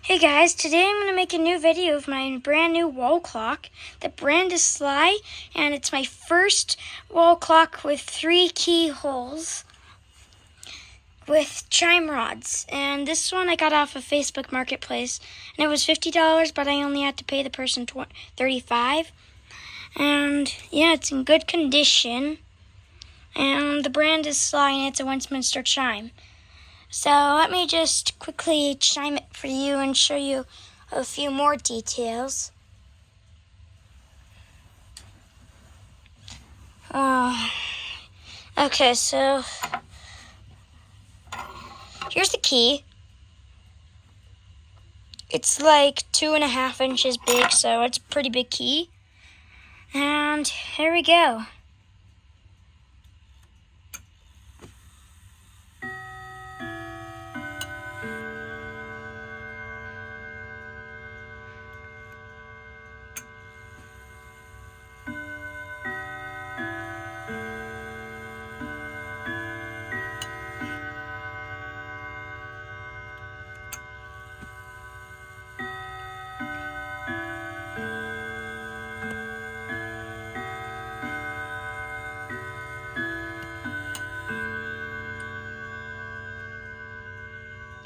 Hey guys, today I'm going to make a new video of my brand new wall clock. The brand is Sligh, and it's my first wall clock with 3 keyholes with chime rods. And this one I got off of Facebook Marketplace, and it was $50, but I only had to pay the person $35. And yeah, it's in good condition. And the brand is Sligh, and it's a Westminster chime. So let me just quickly chime it for you and show you a few more details. Okay, so here's the key. It's like 2.5 inches big, so it's a pretty big key. And here we go.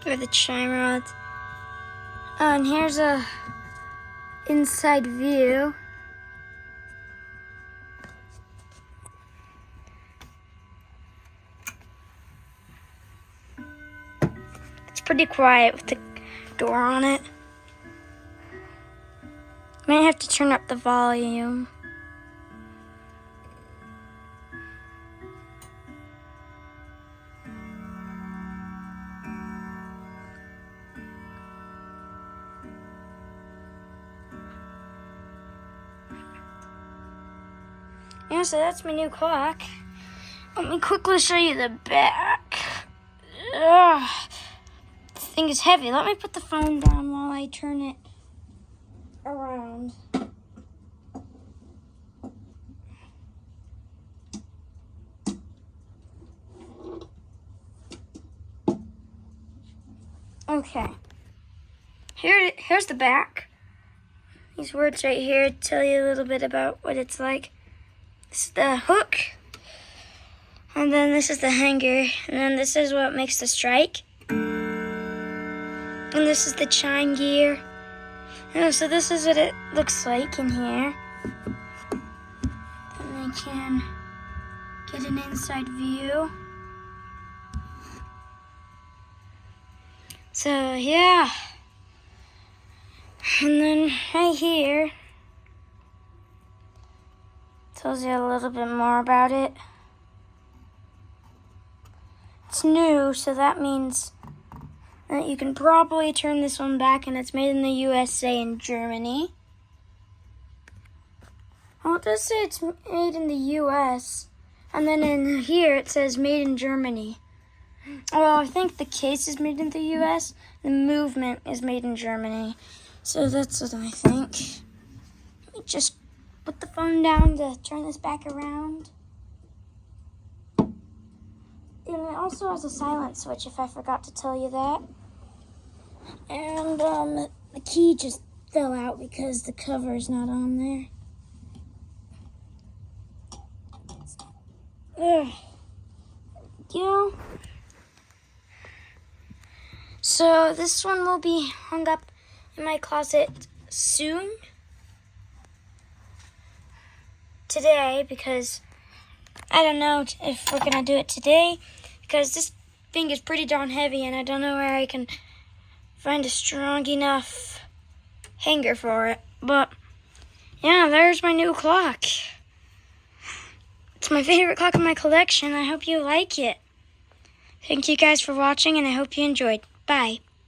Or the chime rods. And here's a inside view. It's pretty quiet with the door on it. Might have to turn up the volume. Yeah, so that's my new clock. Let me quickly show you the back. Ugh. The thing is heavy. Let me put the phone down while I turn it around. Okay. Here's the back. These words right here tell you a little bit about what it's like. This is the hook, and then this is the hanger, and then this is what makes the strike. And this is the chime gear. And so this is what it looks like in here. And I can get an inside view. So yeah. And then right here tells you a little bit more about it. It's new, so that means that you can probably turn this one back, and it's made in the USA and Germany. Well, it does say it's made in the US, and then in here it says made in Germany. Well, I think the case is made in the US, the movement is made in Germany. So that's what I think. Let me just put the phone down to turn this back around. And it also has a silent switch, if I forgot to tell you that. And the key just fell out because the cover is not on there. Ugh. Yeah. So this one will be hung up in my closet soon. Today, because I don't know if we're gonna do it today, because this thing is pretty darn heavy and I don't know where I can find a strong enough hanger for it. But yeah, there's my new clock. It's my favorite clock in my collection. I hope you like it. Thank you guys for watching, and I hope you enjoyed. Bye.